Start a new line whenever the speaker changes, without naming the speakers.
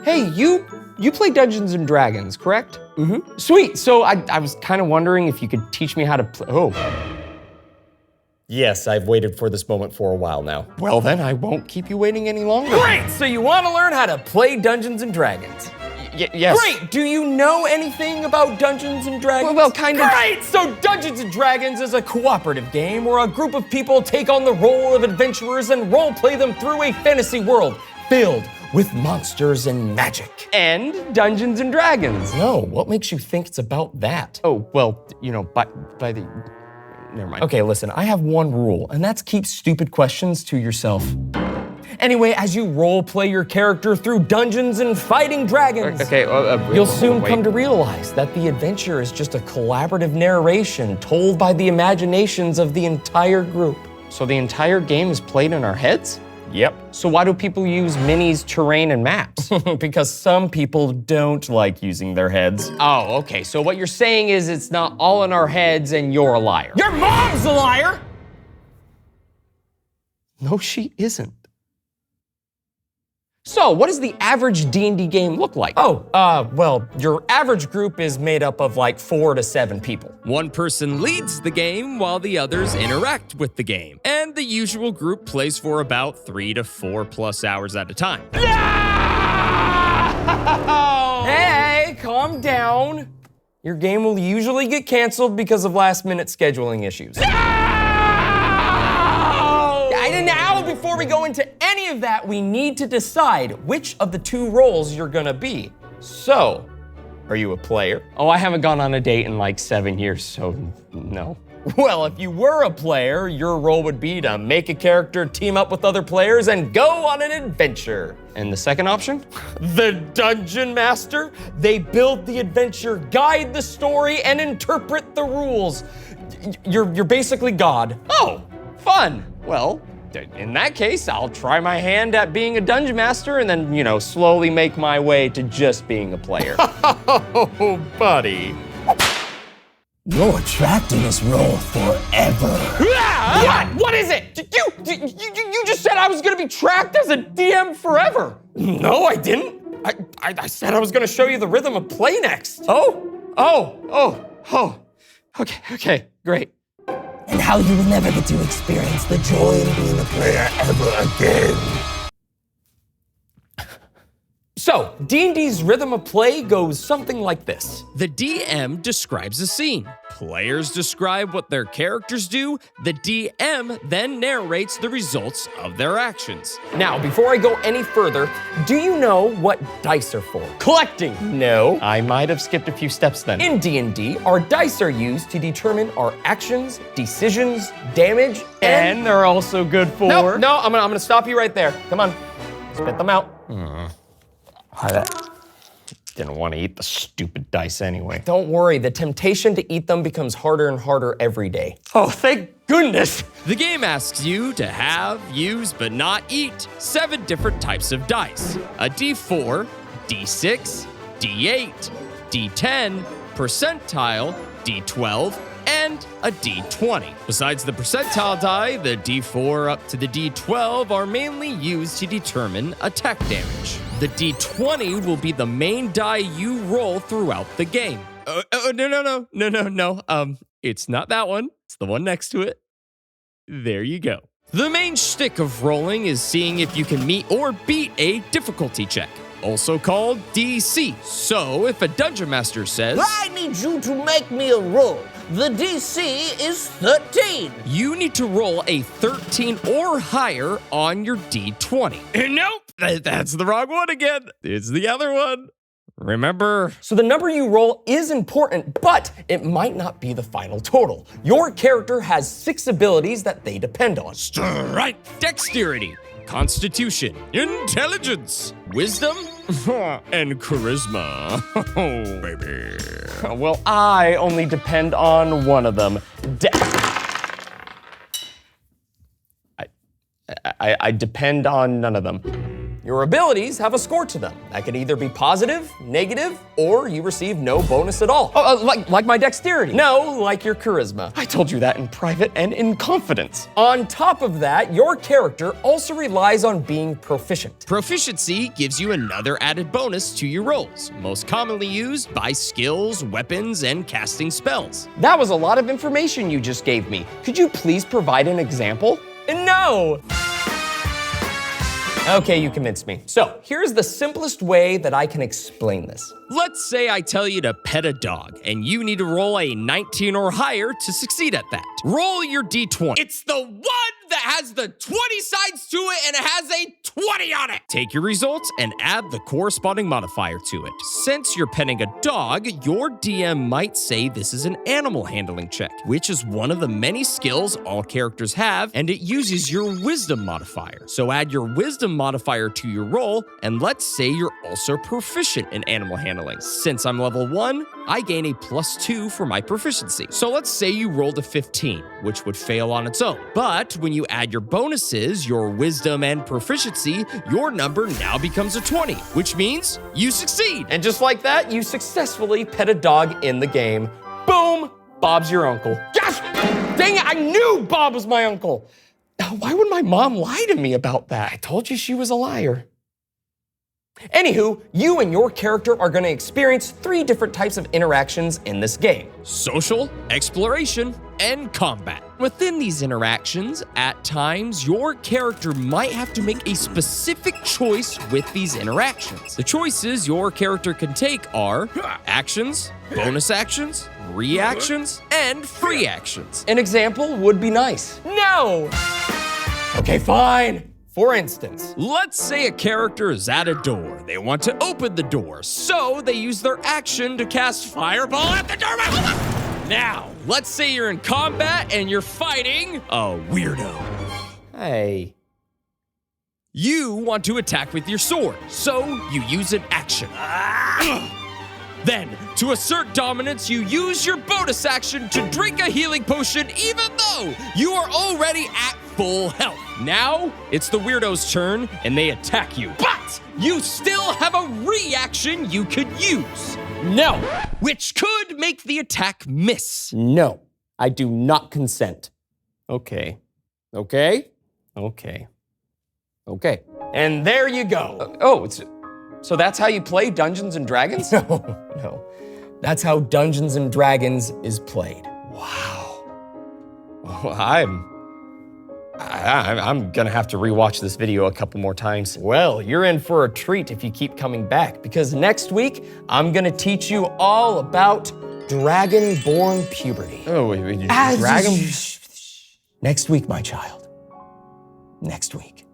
Hey, you play Dungeons and Dragons, correct? Mm-hmm. Sweet, so I was kind of wondering if you could teach me how to play. Oh. Yes, I've waited for this moment for a while now. Well then, I won't keep you waiting any longer.
Great, so you want to learn how to play Dungeons and Dragons?
Yes.
Great, do you know anything about Dungeons and Dragons?
Well, kind of.
Great, so Dungeons and Dragons is a cooperative game where a group of people take on the role of adventurers and roleplay them through a fantasy world filled with monsters and magic.
And Dungeons and Dragons.
No, what makes you think it's about that?
Oh, well, you know, by the... Never mind.
Okay, listen, I have one rule, and that's keep stupid questions to yourself. Anyway, as you role-play your character through Dungeons and Fighting Dragons, you'll soon come to realize that the adventure is just a collaborative narration told by the imaginations of the entire group.
So the entire game is played in our heads?
Yep.
So why do people use minis, terrain, and maps?
Because some people don't like using their heads.
Oh, okay. So what you're saying is it's not all in our heads and you're a liar.
Your mom's a liar!
No, she isn't. So, what does the average D&D game look like?
Well, your average group is made up of like 4 to 7 people.
One person leads the game while the others interact with the game. And the usual group plays for about 3 to 4+ hours at a time.
Hey, calm down. Your game will usually get canceled because of last-minute scheduling issues. And now, before we go into any of that, we need to decide which of the 2 roles you're gonna be. So, are you a player?
Oh, I haven't gone on a date in like 7 years, so no.
Well, if you were a player, your role would be to make a character, team up with other players, and go on an adventure.
And the second option?
The Dungeon Master. They build the adventure, guide the story, and interpret the rules. You're basically God.
Oh, fun. Well, in that case, I'll try my hand at being a Dungeon Master and then, you know, slowly make my way to just being a player.
Oh, buddy.
You're trapped in this role forever.
What is it? You just said I was gonna be trapped as a DM forever. No, I didn't. I said I was gonna show you the rhythm of play next.
Okay, great.
And how you will never get to experience the joy of being a player ever again.
So, D&D's rhythm of play goes something like this.
The DM describes a scene. Players describe what their characters do. The DM then narrates the results of their actions.
Now, before I go any further, do you know what dice are for? Collecting.
No, I might have skipped a few steps then.
In D&D, our dice are used to determine our actions, decisions, damage,
and they're also good for...
No, I'm gonna stop you right there. Come on, spit them out.
I didn't want to eat the stupid dice anyway.
Don't worry, the temptation to eat them becomes harder and harder every day.
Oh, thank goodness.
The game asks you to have, use, but not eat 7 different types of dice. A D4, D6, D8, D10, percentile, D12, and a D20. Besides the percentile die, the D4 up to the D12 are mainly used to determine attack damage. The D20 will be the main die you roll throughout the game. No. It's not that one. It's the one next to it. There you go. The main shtick of rolling is seeing if you can meet or beat a difficulty check, also called DC. So if a Dungeon Master says,
I need you to make me a roll. The DC is 13.
You need to roll a 13 or higher on your D20. Nope, that's the wrong one again. It's the other one. Remember?
So the number you roll is important, but it might not be the final total. Your character has 6 abilities that they depend on.
Strength, dexterity, constitution, intelligence, wisdom, and charisma. Oh, baby.
Well, I only depend on one of them. I depend on none of them.
Your abilities have a score to them. That could either be positive, negative, or you receive no bonus at all.
Like my dexterity?
No, like your charisma.
I told you that in private and in confidence.
On top of that, your character also relies on being proficient.
Proficiency gives you another added bonus to your rolls, most commonly used by skills, weapons, and casting spells.
That was a lot of information you just gave me. Could you please provide an example?
No! Okay, you convinced me. So, here's the simplest way that I can explain this.
Let's say I tell you to pet a dog, and you need to roll a 19 or higher to succeed at that. Roll your d20. It's the one that has the 20 sides to it, and it has a 20 on it. Take your results and add the corresponding modifier to it. Since you're petting a dog, your DM might say this is an animal handling check, which is one of the many skills all characters have, and it uses your wisdom modifier. So add your wisdom modifier to your roll, and let's say you're also proficient in animal handling. Since I'm level 1, I gain a +2 for my proficiency. So let's say you rolled a 15, which would fail on its own. But when you add your bonuses, your wisdom and proficiency, your number now becomes a 20, which means you succeed.
And just like that, you successfully pet a dog in the game. Boom! Bob's your uncle.
Yes! Dang it, I knew Bob was my uncle. Why would my mom lie to me about that? I told you she was a liar.
Anywho, you and your character are gonna experience 3 different types of interactions in this game.
Social, exploration, and combat. Within these interactions, at times, your character might have to make a specific choice with these interactions. The choices your character can take are actions, bonus actions, reactions, and free actions.
An example would be nice. No! Okay, fine. For instance,
let's say a character is at a door. They want to open the door, so they use their action to cast Fireball at the door. Now, let's say you're in combat and you're fighting a weirdo.
Hey.
You want to attack with your sword, so you use an action. Then, to assert dominance, you use your bonus action to drink a healing potion even though you are already at full health. Now, it's the weirdo's turn and they attack you, but you still have a reaction you could use.
No!
Which could make the attack miss.
No, I do not consent.
Okay.
Okay?
Okay.
Okay. And there you go.
So that's how you play Dungeons and Dragons?
No. That's how Dungeons and Dragons is played.
Wow. Well, I'm gonna have to rewatch this video a couple more times.
Well, you're in for a treat if you keep coming back, because next week, I'm gonna teach you all about Dragonborn puberty.
Dragon?
Next week, my child. Next week.